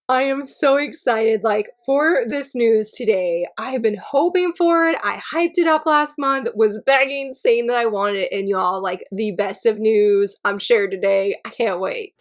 I am so excited, for this news today. I have been hoping for it. I hyped it up last month, was begging, saying that I wanted it, and y'all, the best of news I'm shared today. I can't wait.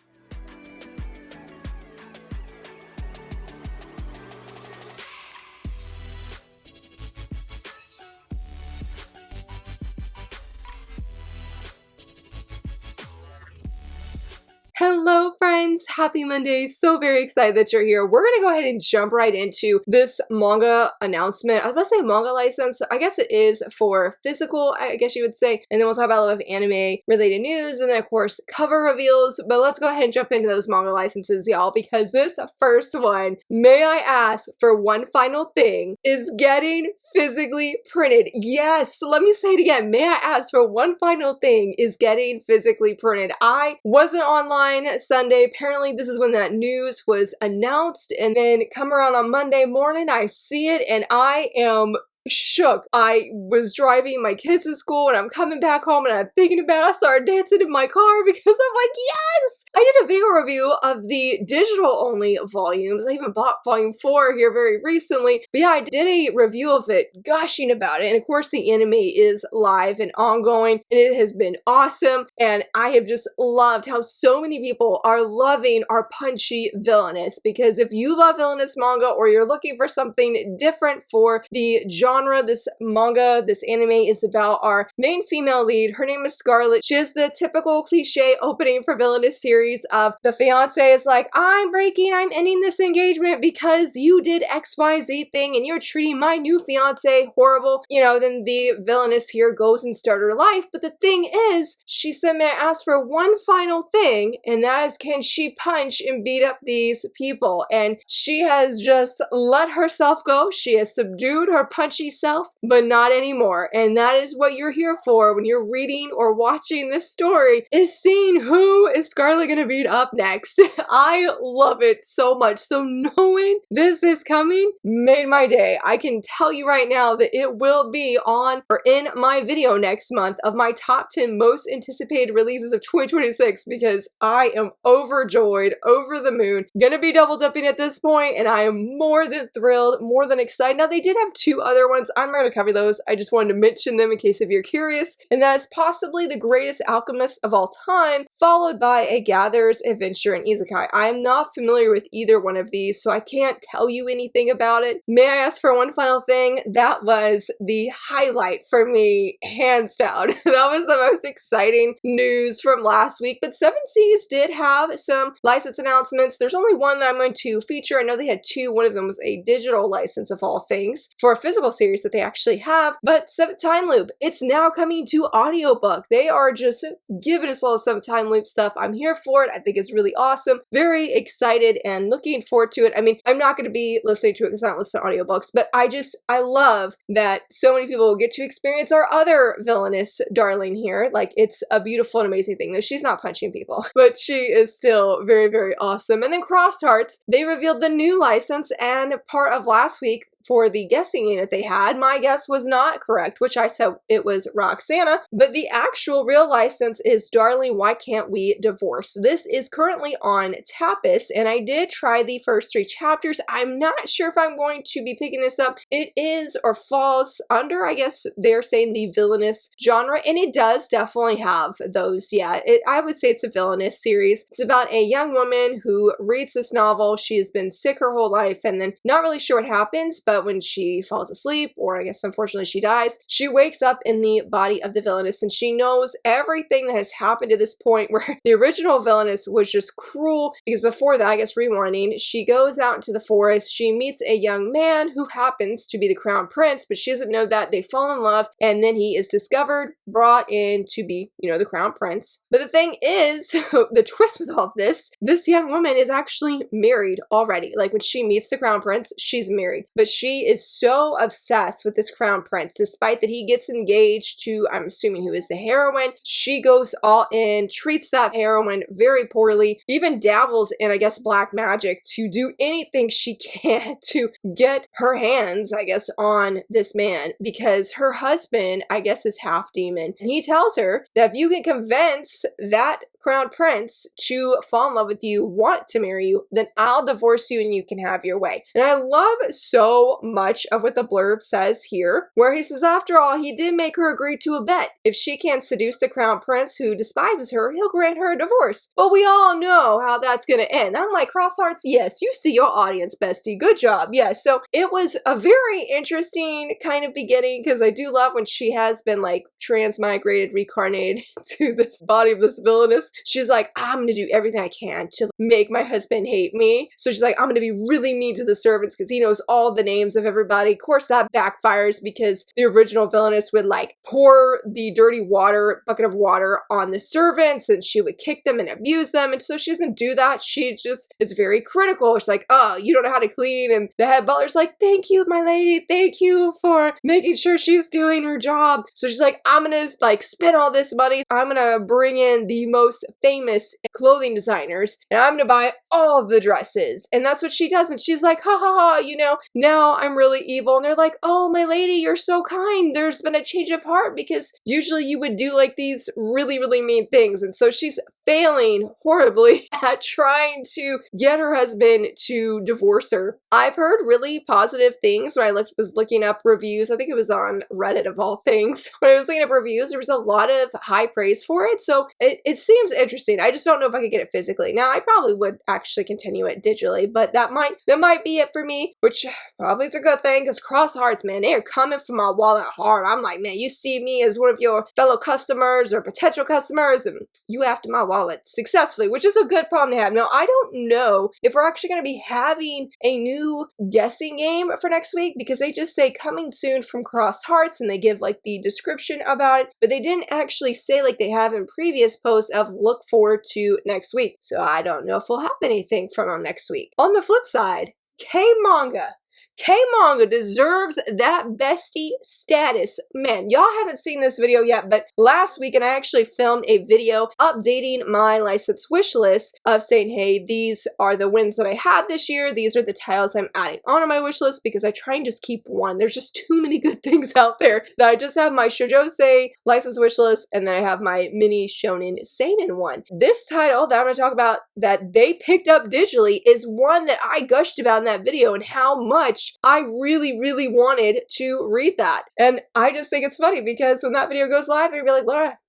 Hello friends, happy Monday. So very excited that you're here. We're gonna go ahead and jump right into this manga announcement. I was about to say manga license. I guess it is for physical, I guess you would say. And then we'll talk about a little bit of anime related news and then of course cover reveals. But let's go ahead and jump into those manga licenses, y'all, because this first one, may I ask for one final thing, is getting physically printed. Yes, let me say it again. May I ask for one final thing is getting physically printed. I wasn't online Sunday. Apparently this is when that news was announced, and then come around on Monday morning I see it and I am shook. I was driving my kids to school and I'm coming back home and I'm thinking about it. I started dancing in my car because I'm like, yes! I did a video review of the digital only volumes. I even bought volume 4 here very recently. But yeah, I did a review of it, gushing about it. And of course the anime is live and ongoing and it has been awesome. And I have just loved how so many people are loving our punchy villainous, because if you love villainous manga or you're looking for something different for the genre, this manga, this anime is about our main female lead. Her name is Scarlet. She has the typical cliche opening for villainous series of the fiance is like, I'm ending this engagement because you did XYZ thing and you're treating my new fiance horrible. You know, then the villainous here goes and starts her life. But the thing is, she said, may I ask for one final thing? And that is, can she punch and beat up these people? And she has just let herself go. She has subdued her punchy self, but not anymore. And that is what you're here for when you're reading or watching this story, is seeing who is Scarlet gonna beat up next. I love it so much. So knowing this is coming made my day. I can tell you right now that it will be on or in my video next month of my top 10 most anticipated releases of 2026, because I am overjoyed, over the moon, gonna be double dipping at this point, and I am more than thrilled, more than excited. Now they did have 2 other ones. I'm not going to cover those. I just wanted to mention them in case if you're curious. And that's possibly The Greatest Alchemist of All Time, followed by A Gatherer's Adventure in Isekai. I am not familiar with either one of these, so I can't tell you anything about it. May I ask for one final thing? That was the highlight for me, hands down. That was the most exciting news from last week. But 7 Seas did have some license announcements. There's only one that I'm going to feature. I know they had 2. One of them was a digital license of all things for a physical series that they actually have. But 7th Time Loop, it's now coming to audiobook. They are just giving us all the 7th Time Loop stuff. I'm here for it. I think it's really awesome. Very excited and looking forward to it. I mean, I'm not going to be listening to it because I don't listen to audiobooks, but I love that so many people will get to experience our other villainous darling here. Like, it's a beautiful and amazing thing. Though she's not punching people, but she is still very, very awesome. And then Crossed Hearts, they revealed the new license, and part of last week, for the guessing unit they had, my guess was not correct, which I said it was Roxana, but the actual real license is Darling, Why Can't We Divorce? This is currently on Tapas, and I did try the first 3 chapters. I'm not sure if I'm going to be picking this up. It is or falls under, I guess they're saying, the villainous genre, and it does definitely have those, yeah. I would say it's a villainous series. It's about a young woman who reads this novel. She has been sick her whole life, and then not really sure what happens, but when she falls asleep, or I guess unfortunately she dies, she wakes up in the body of the villainess, and she knows everything that has happened to this point, where the original villainess was just cruel, because before that, I guess rewinding, she goes out into the forest, she meets a young man who happens to be the crown prince, but she doesn't know that. They fall in love, and then he is discovered, brought in to be, you know, the crown prince. But the thing is, the twist with all of this young woman is actually married already. Like, when she meets the crown prince, she's married, but she is so obsessed with this crown prince, despite that he gets engaged to, I'm assuming, who is the heroine. She goes all in, treats that heroine very poorly, even dabbles in, I guess, black magic to do anything she can to get her hands, I guess, on this man, because her husband, I guess, is half demon. And he tells her that if you can convince that crown prince to fall in love with you, want to marry you, then I'll divorce you and you can have your way. And I love so much of what the blurb says here, where he says, after all, he did make her agree to a bet. If she can't seduce the crown prince who despises her, he'll grant her a divorce. But we all know how that's gonna end. I'm like, cross hearts, yes, you see your audience, bestie. Good job. Yes. So it was a very interesting kind of beginning, because I do love when she has been like transmigrated, reincarnated to this body of this villainess. She's like, I'm gonna do everything I can to make my husband hate me. So she's like, I'm gonna be really mean to the servants because he knows all the names of everybody. Of course, that backfires because the original villainess would like pour the dirty water, bucket of water on the servants, and she would kick them and abuse them. And so she doesn't do that. She just is very critical. She's like, oh, you don't know how to clean. And the head butler's like, thank you, my lady. Thank you for making sure she's doing her job. So she's like, I'm gonna like spend all this money. I'm gonna bring in the most famous clothing designers and I'm gonna buy all of the dresses. And that's what she does. And she's like, ha ha ha, you know, now I'm really evil. And they're like, oh, my lady, you're so kind. There's been a change of heart because usually you would do like these really, really mean things. And so she's failing horribly at trying to get her husband to divorce her. I've heard really positive things when I was looking up reviews. I think it was on Reddit of all things. When I was looking up reviews, there was a lot of high praise for it. So it seems interesting. I just don't know if I could get it physically. Now, I probably would actually continue it digitally, but that might be it for me, which probably is a good thing because cross hearts, man, they are coming from my wallet hard. I'm like, man, you see me as one of your fellow customers or potential customers and you after my wallet successfully, which is a good problem to have. Now, I don't know if we're actually going to be having a new guessing game for next week because they just say coming soon from Cross Hearts and they give like the description about it, but they didn't actually say like they have in previous posts of look forward to next week. So I don't know if we'll have anything from them next week. On the flip side, K-Manga. K-Manga deserves that bestie status. Man, y'all haven't seen this video yet, but last week, and I actually filmed a video updating my license wish list of saying, hey, these are the wins that I had this year. These are the titles I'm adding onto my wish list because I try and just keep one. There's just too many good things out there that I just have my Shoujosei license wish list, and then I have my mini shonen seinen one. This title that I'm going to talk about that they picked up digitally is one that I gushed about in that video and how much I really, really wanted to read that. And I just think it's funny because when that video goes live, they're gonna be like, Laura,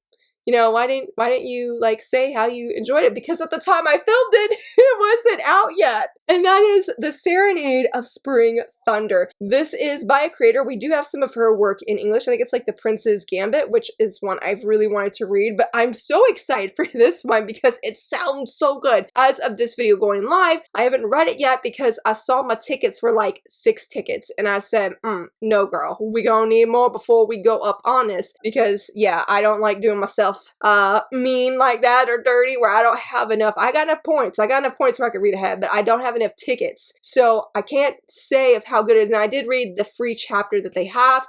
you know, why didn't you like say how you enjoyed it? Because at the time I filmed it, it wasn't out yet. And that is The Serenade of Spring Thunder. This is by a creator. We do have some of her work in English. I think it's like The Prince's Gambit, which is one I've really wanted to read, but I'm so excited for this one because it sounds so good. As of this video going live, I haven't read it yet because I saw my tickets were like 6 tickets. And I said, no girl, we gonna need more before we go up on this because yeah, I don't like doing myself mean like that or dirty where I don't have enough. I got enough points. I got enough points where I could read ahead, but I don't have enough tickets. So I can't say of how good it is. And I did read the free chapter that they have.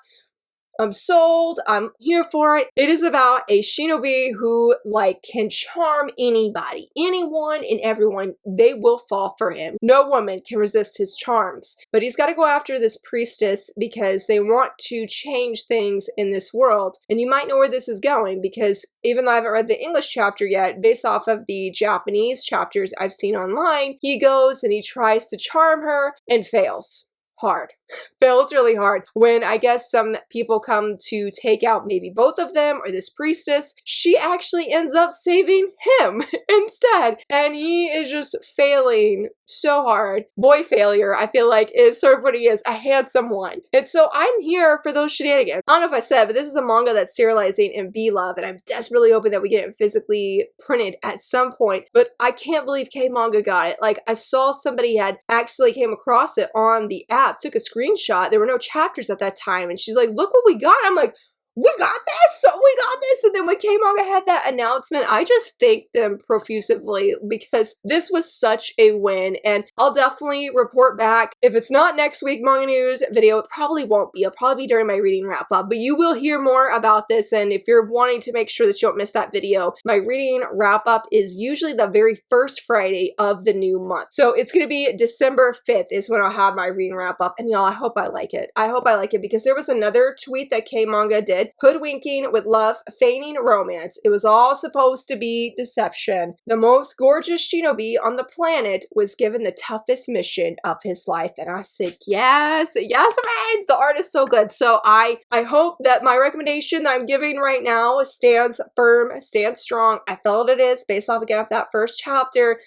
I'm sold. I'm here for it. It is about a shinobi who like can charm anybody, anyone and everyone. They will fall for him. No woman can resist his charms, but he's got to go after this priestess because they want to change things in this world. And you might know where this is going because even though I haven't read the English chapter yet, based off of the Japanese chapters I've seen online, he goes and he tries to charm her and fails. Hard. Fails really hard. When I guess some people come to take out maybe both of them or this priestess, she actually ends up saving him instead. And he is just failing so hard. Boy failure, I feel like, is sort of what he is, a handsome one. And so I'm here for those shenanigans. I don't know if I said, but this is a manga that's serializing in B-Love, and I'm desperately hoping that we get it physically printed at some point. But I can't believe K-Manga got it. Like, I saw somebody had actually came across it on the app, took a screenshot. There were no chapters at that time, and she's like, look what we got. I'm like, we got this, so we got this. And then when K-Manga had that announcement, I just thanked them profusively because this was such a win. And I'll definitely report back. If it's not next week manga news video, it probably won't be. It'll probably be during my reading wrap up, but you will hear more about this. And if you're wanting to make sure that you don't miss that video, my reading wrap up is usually the very first Friday of the new month. So it's going to be December 5th is when I'll have my reading wrap up. And y'all, I hope I like it. I hope I like it because there was another tweet that K-Manga did said, hoodwinking with love, feigning romance. It was all supposed to be deception. The most gorgeous shinobi on the planet was given the toughest mission of his life. And I said, yes, yes, friends. The art is so good. So I hope that my recommendation that I'm giving right now stands firm, stands strong. I felt it is based off again of that first chapter.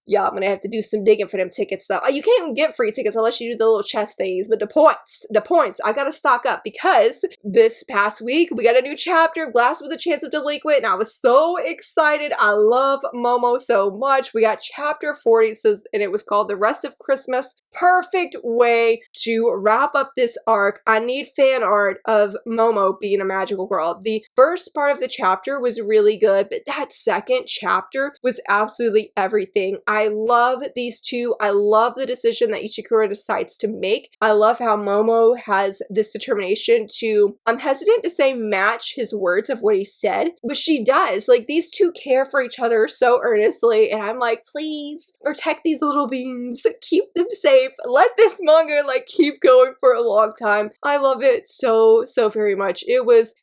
Yeah, I'm gonna have to do some digging for them tickets though. You can't even get free tickets unless you do the little chest things, but the points, I gotta stock up because this past week we got a new chapter, Glass with a Chance of Delinquent, and I was so excited. I love Momo so much. We got chapter 40, and it was called The Rest of Christmas. Perfect way to wrap up this arc. I need fan art of Momo being a magical girl. The first part of the chapter was really good, but that second chapter was absolutely everything. I love these two. I love the decision that Ichikura decides to make. I love how Momo has this determination to, I'm hesitant to say match his words of what he said, but she does. Like, these two care for each other so earnestly, and I'm like, please protect these little beings, keep them safe, let this manga like keep going for a long time. I love it so very much. It was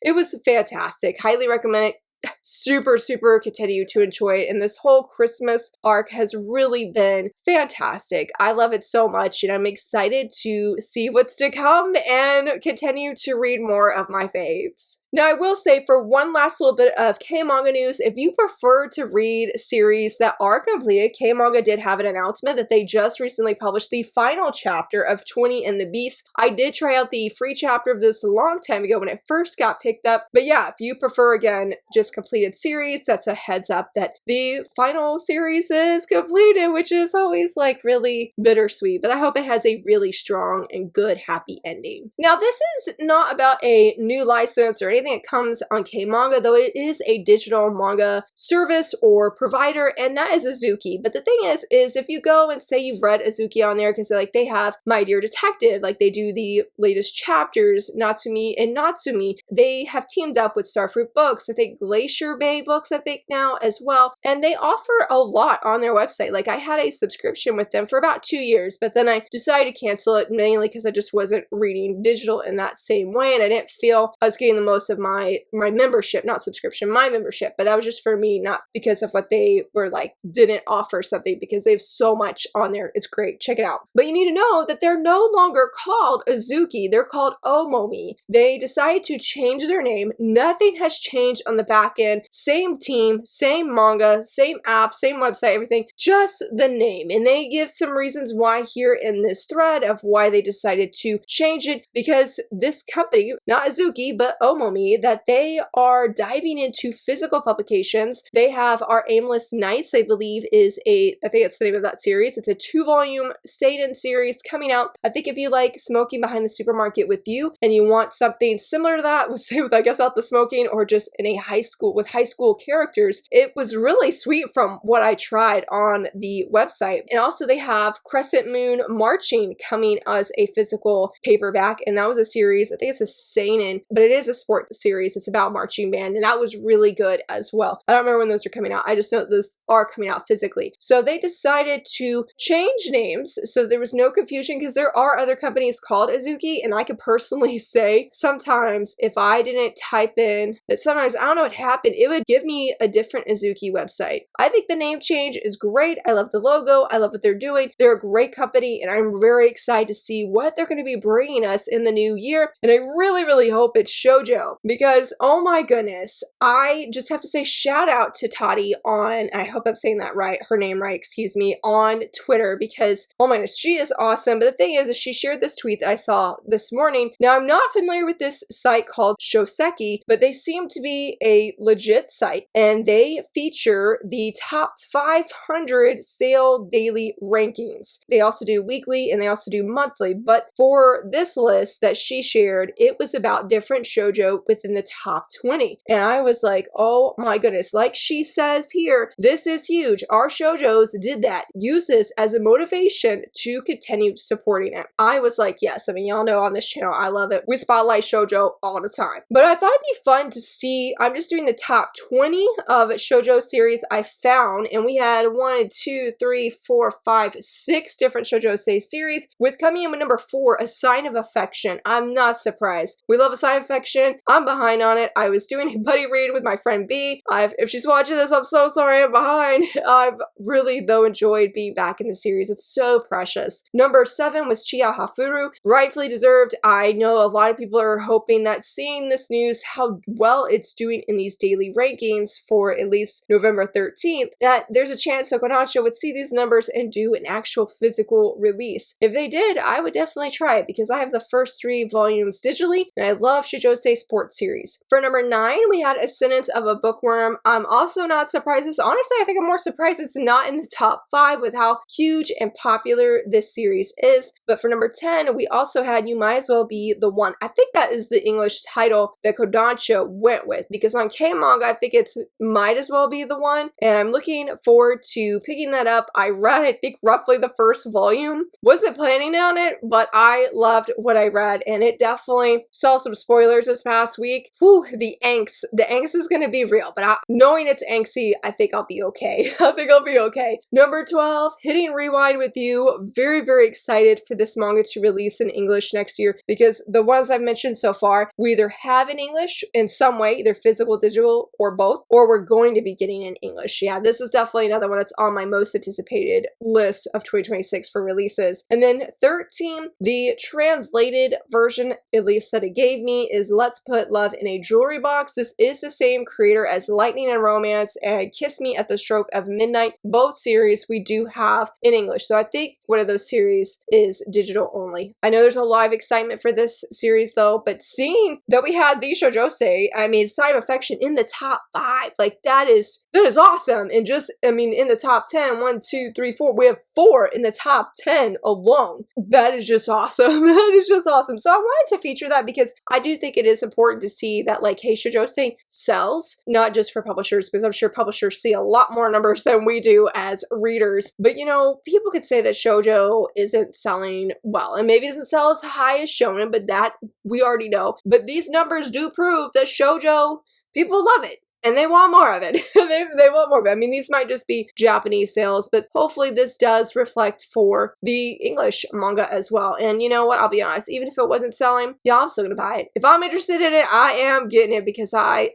fantastic. Highly recommend it. Super continue to enjoy it, and this whole Christmas arc has really been fantastic. I love it so much, and I'm excited to see what's to come and continue to read more of my faves. Now, I will say, for one last little bit of K-manga news, if you prefer to read series that are completed, K-manga did have an announcement that they just recently published the final chapter of 20 and the Beast. I did try out the free chapter of this a long time ago when it first got picked up, but yeah, if you prefer, again, just completed series, that's a heads up that the final series is completed, which is always like really bittersweet, but I hope it has a really strong and good happy ending. Now, this is not about a new license or anything that comes on K-manga, though it is a digital manga service or provider, and that is Azuki. But the thing is if you go and say you've read Azuki on there, because like they have My Dear Detective, like they do the latest chapters, Natsumi and Natsumi, they have teamed up with Starfruit Books, I think Glacier Bay Books, I think now as well, and they offer a lot on their website. Like, I had a subscription with them for about 2 years, but then I decided to cancel it, mainly because I just wasn't reading digital in that same way, and I didn't feel I was getting the most of my membership, not subscription, my membership, but that was just for me, not because of what they were like, didn't offer something, because they have so much on there. It's great. Check it out. But you need to know that they're no longer called Azuki. They're called Omomi. They decided to change their name. Nothing has changed on the back end. Same team, same manga, same app, same website, everything, just the name. And they give some reasons why here in this thread of why they decided to change it, because this company, not Azuki, but Omomi, that they are diving into physical publications. They have Our Aimless Nights, I believe I think it's the name of that series. It's a 2-volume seinen series coming out. I think if you like Smoking Behind the Supermarket with You and you want something similar to that, with I guess not the smoking, or just in a high school with high school characters, it was really sweet from what I tried on the website. And also they have Crescent Moon Marching coming as a physical paperback, and that was a series, I think it's a seinen, but it is a sport series. It's about marching band, and that was really good as well. I don't remember when those are coming out. I just know those are coming out physically. So they decided to change names so there was no confusion, because there are other companies called Azuki, and I could personally say sometimes if I didn't type in that, sometimes, I don't know what happened, it would give me a different Azuki website. I think the name change is great. I love the logo. I love what they're doing. They're a great company, and I'm very excited to see what they're going to be bringing us in the new year, and I really hope it's shoujo, because oh my goodness, I just have to say shout out to Tati on, I hope I'm saying that right, her name right, excuse me, on Twitter, because oh my goodness, she is awesome. But the thing is she shared this tweet that I saw this morning. Now, I'm not familiar with this site called Shoujosei, but they seem to be a legit site, and they feature the top 500 sale daily rankings. They also do weekly and they also do monthly, but for this list that she shared, it was about different shoujo within the top 20. And I was like, oh my goodness, like she says here, this is huge. Our shoujos did that. Use this as a motivation to continue supporting it. I was like, yes, I mean, y'all know on this channel, I love it. We spotlight shoujo all the time. But I thought it'd be fun to see, I'm just doing the top 20 of shoujo series I found, and we had 1, 2, 3, 4, 5, 6 different Shoujosei series, with coming in with number 4, A Sign of Affection. I'm not surprised. We love A Sign of Affection. I'm behind on it. I was doing a buddy read with my friend B. If she's watching this, I'm so sorry I'm behind. I've really, though, enjoyed being back in the series. It's so precious. Number 7 was Chia Hafuru. Rightfully deserved. I know a lot of people are hoping that seeing this news, how well it's doing in these daily rankings for at least November 13th, that there's a chance that Kodansha would see these numbers and do an actual physical release. If they did, I would definitely try it because I have the first 3 volumes digitally, and I love Shoujosei sports series. For number 9, we had A Sentence of a Bookworm. I'm also not surprised. Honestly, I think I'm more surprised it's not in the top 5 with how huge and popular this series is. But for number 10, we also had You Might As Well Be the One. I think that is the English title that Kodansha went with, because on K-Manga, I think it's Might As Well Be the One, and I'm looking forward to picking that up. I read, I think, roughly the first volume. Wasn't planning on it, but I loved what I read, and it definitely saw some spoilers this past week. Whew, the angst. The angst is going to be real, but knowing it's angsty, I think I'll be okay. I think I'll be okay. Number 12, Hitting Rewind with You. Very, very excited for this manga to release in English next year, because the ones I've mentioned so far, we either have in English in some way, either physical, digital, or both, or we're going to be getting in English. Yeah, this is definitely another one that's on my most anticipated list of 2026 for releases. And then 13, the translated version, at least that it gave me, is Let's Put Love in a Jewelry Box. This is the same creator as Lightning and Romance and Kiss Me at the Stroke of Midnight. Both series we do have in English, so I think one of those series is digital only. I know there's a lot of excitement for this series though, but seeing that we had the Shoujosei, I mean, Side of Affection in the top 5, like that is awesome. And just, I mean, in the top 10, 1, 2, 3, 4, we have 4 in the top 10 alone. That is just awesome. That is just awesome. So I wanted to feature that because I do think it is important to see that, like, hey, Shoujosei sells, not just for publishers, because I'm sure publishers see a lot more numbers than we do as readers. But, you know, people could say that shoujo isn't selling well, and maybe it doesn't sell as high as shonen, but that we already know. But these numbers do prove that shoujo, people love it. And they want more of it. they want more of it. I mean, these might just be Japanese sales, but hopefully this does reflect for the English manga as well. And you know what? I'll be honest, even if it wasn't selling, yeah, I'm still gonna buy it. If I'm interested in it, I am getting it because I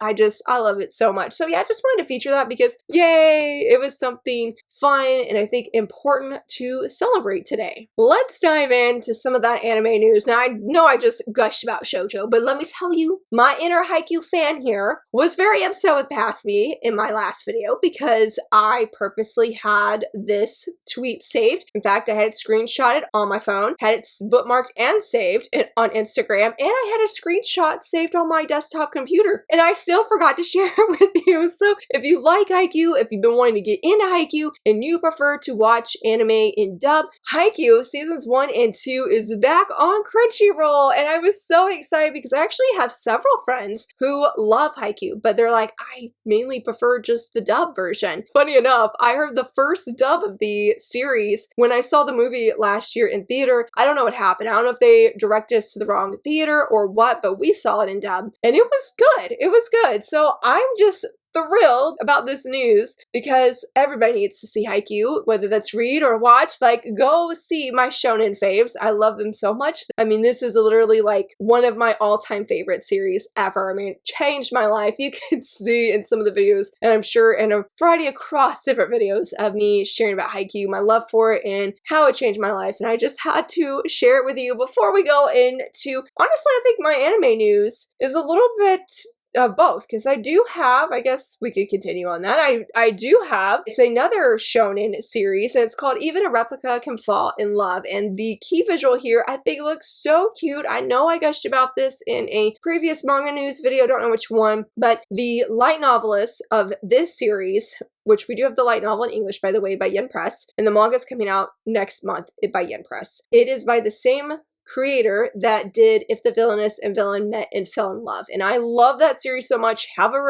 love it so much. So yeah, I just wanted to feature that because yay, it was something fun and I think important to celebrate today. Let's dive into some of that anime news. Now, I know I just gushed about shoujo, but let me tell you, my inner Haikyuu fan here was very upset with Past Me in my last video because I purposely had this tweet saved. In fact, I had it screenshotted on my phone, had it bookmarked and saved on Instagram, and I had a screenshot saved on my desktop computer, and I still forgot to share it with you. So if you like Haikyuu, if you've been wanting to get into Haikyuu, and you prefer to watch anime in dub, Haikyuu seasons 1 and 2 is back on Crunchyroll, and I was so excited because I actually have several friends who love Haikyuu, but they're like, I mainly prefer just the dub version. Funny enough, I heard the first dub of the series when I saw the movie last year in theater. I don't know what happened. I don't know if they directed us to the wrong theater or what, but we saw it in dub, and it was good. It was good. So I'm just thrilled about this news because everybody needs to see Haikyuu, whether that's read or watch. Like, go see my shonen faves. I love them so much. I mean, this is literally like one of my all-time favorite series ever. I mean, it changed my life. You can see in some of the videos, and I'm sure in a variety across different videos of me sharing about Haikyuu, my love for it, and how it changed my life. And I just had to share it with you before we go into, honestly, I think my anime news is a little bit of both, because I do have, I guess we could continue on that. I do have, it's another shonen series, and it's called Even a Replica Can Fall in Love, and the key visual here I think looks so cute. I know I gushed about this in a previous manga news video, don't know which one, but the light novelist of this series, which we do have the light novel in English, by the way, by Yen Press, and the manga is coming out next month by Yen Press. It is by the same creator that did If the Villainess and Villain Met and Fell in Love. And I love that series so much. Have a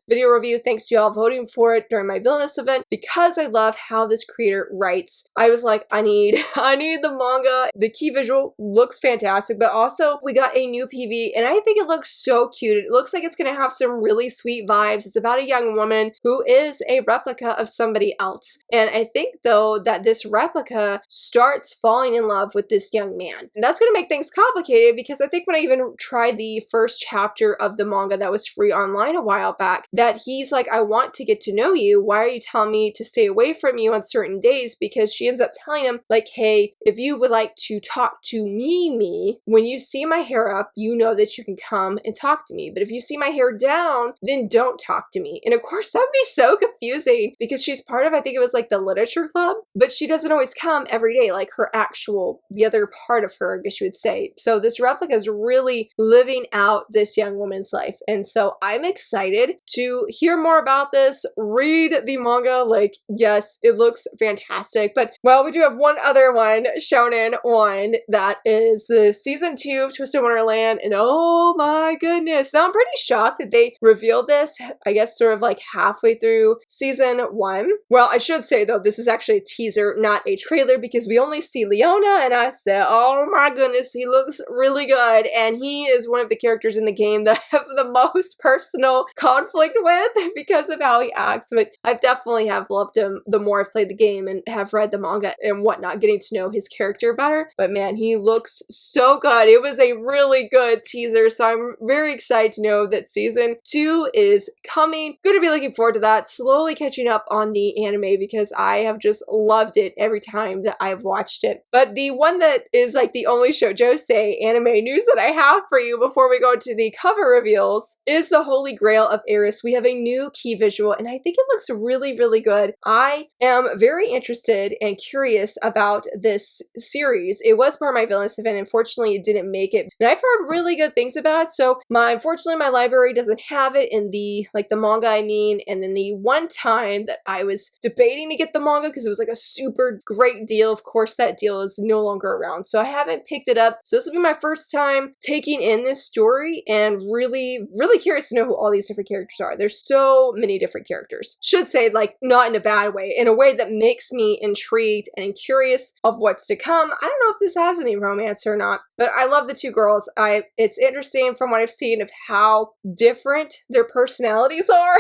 video review. Thanks to y'all voting for it during my Villainous event because I love how this creator writes. I was like, I need the manga. The key visual looks fantastic, but also we got a new PV and I think it looks so cute. It looks like it's going to have some really sweet vibes. It's about a young woman who is a replica of somebody else. And I think though that this replica starts falling in love with this young man. And that's going to gonna make things complicated because I think when I even tried the first chapter of the manga that was free online a while back, that he's like, I want to get to know you. Why are you telling me to stay away from you on certain days? Because she ends up telling him like, hey, if you would like to talk to me, when you see my hair up, you know that you can come and talk to me. But if you see my hair down, then don't talk to me. And of course, that would be so confusing because she's part of, I think it was like the literature club, but she doesn't always come every day, like her actual, the other part of her, I guess you would say. So this replica is really living out this young woman's life. And so I'm excited to hear more about this, read the manga. Like, yes, it looks fantastic. But well, we do have one other one, shonen one, that is the season 2 of Twisted Wonderland. And oh my goodness. Now I'm pretty shocked that they revealed this, I guess, sort of like halfway through season 1. Well, I should say though, this is actually a teaser, not a trailer, because we only see Leona, and I said, oh my goodness, he looks really good. And he is one of the characters in the game that I have the most personal conflict with because of how he acts. But I definitely have loved him the more I've played the game and have read the manga and whatnot, getting to know his character better. But man, he looks so good. It was a really good teaser, so I'm very excited to know that season 2 is coming. Going to be looking forward to that, slowly catching up on the anime because I have just loved it every time that I've watched it. But the one that is like the only Shoujosei anime news that I have for you before we go to the cover reveals is the Holy Grail of Eris. We have a new key visual and I think it looks really, really good. I am very interested and curious about this series. It was part of my villainous event. Unfortunately, it didn't make it. And I've heard really good things about it. So unfortunately, my library doesn't have it in the, like the manga, I mean. And then the one time that I was debating to get the manga because it was like a super great deal, of course, that deal is no longer around. So I haven't picked it up. So this will be my first time taking in this story and really, really curious to know who all these different characters are. There's so many different characters. Should say, like, not in a bad way, in a way that makes me intrigued and curious of what's to come. I don't know if this has any romance or not, but I love the two girls. It's interesting from what I've seen of how different their personalities are.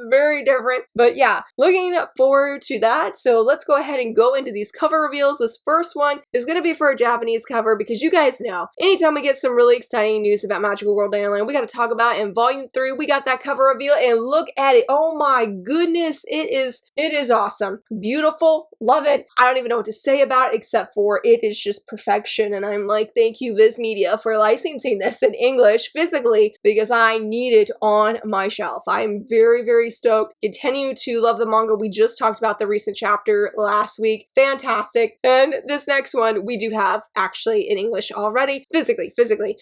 Very different. But yeah, looking forward to that. So let's go ahead and go into these cover reveals. This first one is going to be for a Japanese cover because you guys know, anytime we get some really exciting news about Magical World Wonderland, we got to talk about it. In Volume 3, we got that cover reveal and look at it. Oh my goodness. It is awesome. Beautiful. Love it. I don't even know what to say about it except for it is just perfection. And I'm like, thank you, Viz Media, for licensing this in English physically because I need it on my shelf. I'm very, very stoked. Continue to love the manga. We just talked about the recent chapter last week. Fantastic. And this next one we do have actually in English already, physically.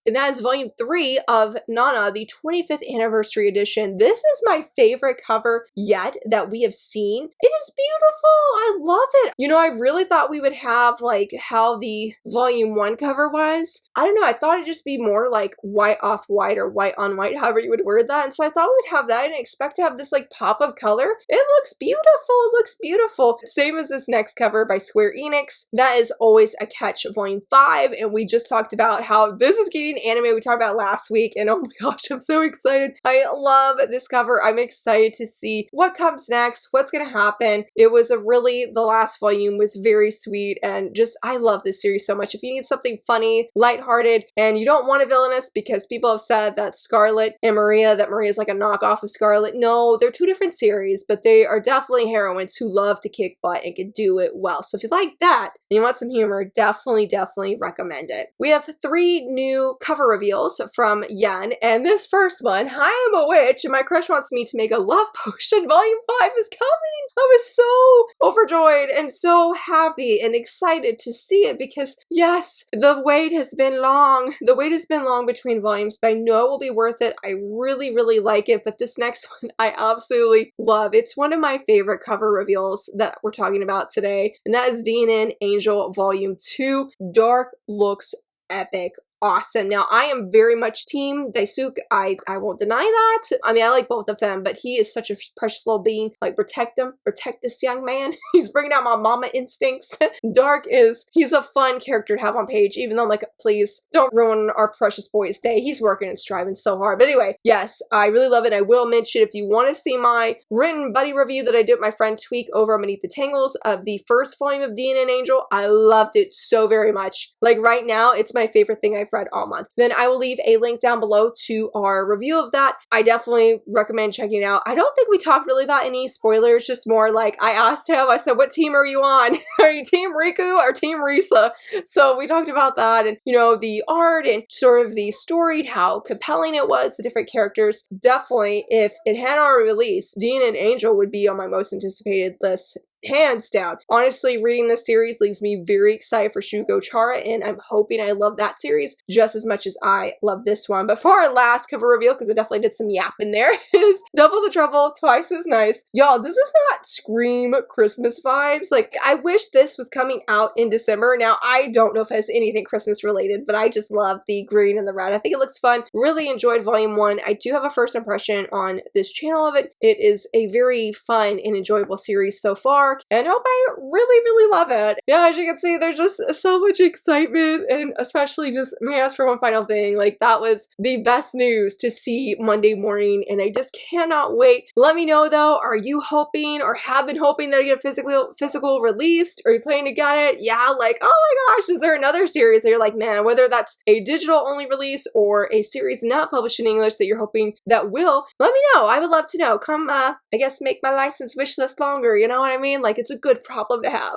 And that is Volume 3 of Nana, the 25th anniversary edition. This is my favorite cover yet that we have seen. It is beautiful. I love it. You know, I really thought we would have like how the Volume 1 cover was. I don't know. I thought it'd just be more like white off white or white on white, however you would word that. And so I thought we would have that. I didn't expect to have this like pop of color. It looks beautiful. It looks beautiful. Same as this next cover by Square Enix. That is Always a Catch, Volume 5. And we just talked about how this is getting anime we talked about last week. And oh my gosh, I'm so excited. I love this cover. I'm excited to see what comes next, what's going to happen. It was the last volume was very sweet and just, I love this series so much. If you need something funny, lighthearted, and you don't want a villainess because people have said that Scarlet and Maria, that Maria is like a knockoff of Scarlet. No, they're two different series, but they are definitely heroines who love to kick butt and can do it well. So if you like that and you want some humor, definitely recommend it. We have 3 new cover reveals from Yen, and this first one, I am a witch and my crush wants me to make a love potion. Volume 5 is coming. I was so overjoyed and so happy and excited to see it because yes, the wait has been long. The wait has been long between volumes, but I know it will be worth it. I really like it, but this next one I absolutely love. It's one of my favorite cover reveals that we're talking about today, and that is DNN Angel Volume 2. Dark looks epic. awesome. Now, I am very much team Daisuke. I won't deny that. I mean, I like both of them, but he is such a precious little being. Like, protect him. Protect this young man. He's bringing out my mama instincts. Dark he's a fun character to have on page, even though I'm like, please don't ruin our precious boy's day. He's working and striving so hard. But anyway, yes, I really love it. I will mention, if you want to see my written buddy review that I did with my friend Tweak over on Beneath the Tangles of the first volume of Dean and Angel, I loved it so very much. Like right now, it's my favorite thing I've read all month. Then I will leave a link down below to our review of that. I definitely recommend checking it out. I don't think we talked really about any spoilers, just more like I asked him, I said, what team are you on? Are you team Riku or team Risa? So we talked about that, and you know, the art and sort of the story, how compelling it was, the different characters. Definitely, if it had already released, Dean and Angel would be on my most anticipated list. Hands down. Honestly, reading this series leaves me very excited for Shoujosei, and I'm hoping I love that series just as much as I love this one. But for our last cover reveal, because I definitely did some yapping there, is Double the Trouble, Twice as Nice. Y'all, does this not scream Christmas vibes? Like, I wish this was coming out in December. Now, I don't know if it has anything Christmas related, but I just love the green and the red. I think it looks fun. Really enjoyed volume 1. I do have a first impression on this channel of it. It is a very fun and enjoyable series so far, and hope I really love it. Yeah, as you can see, there's just so much excitement, and especially just, may I ask for one final thing, like that was the best news to see Monday morning, and I just cannot wait. Let me know though, are you hoping or have been hoping that I get a physical released? Are you planning to get it? Yeah, like, oh my gosh, is there another series that you're like, man, whether that's a digital only release or a series not published in English that you're hoping that will, let me know. I would love to know. Come, I guess make my license wish list longer, you know what I mean? Like, it's a good problem to have.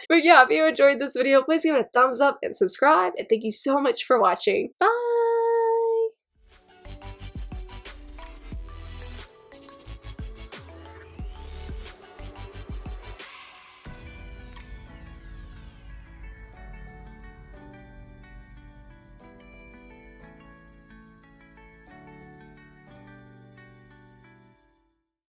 But yeah, if you enjoyed this video, please give it a thumbs up and subscribe, and thank you so much for watching. Bye!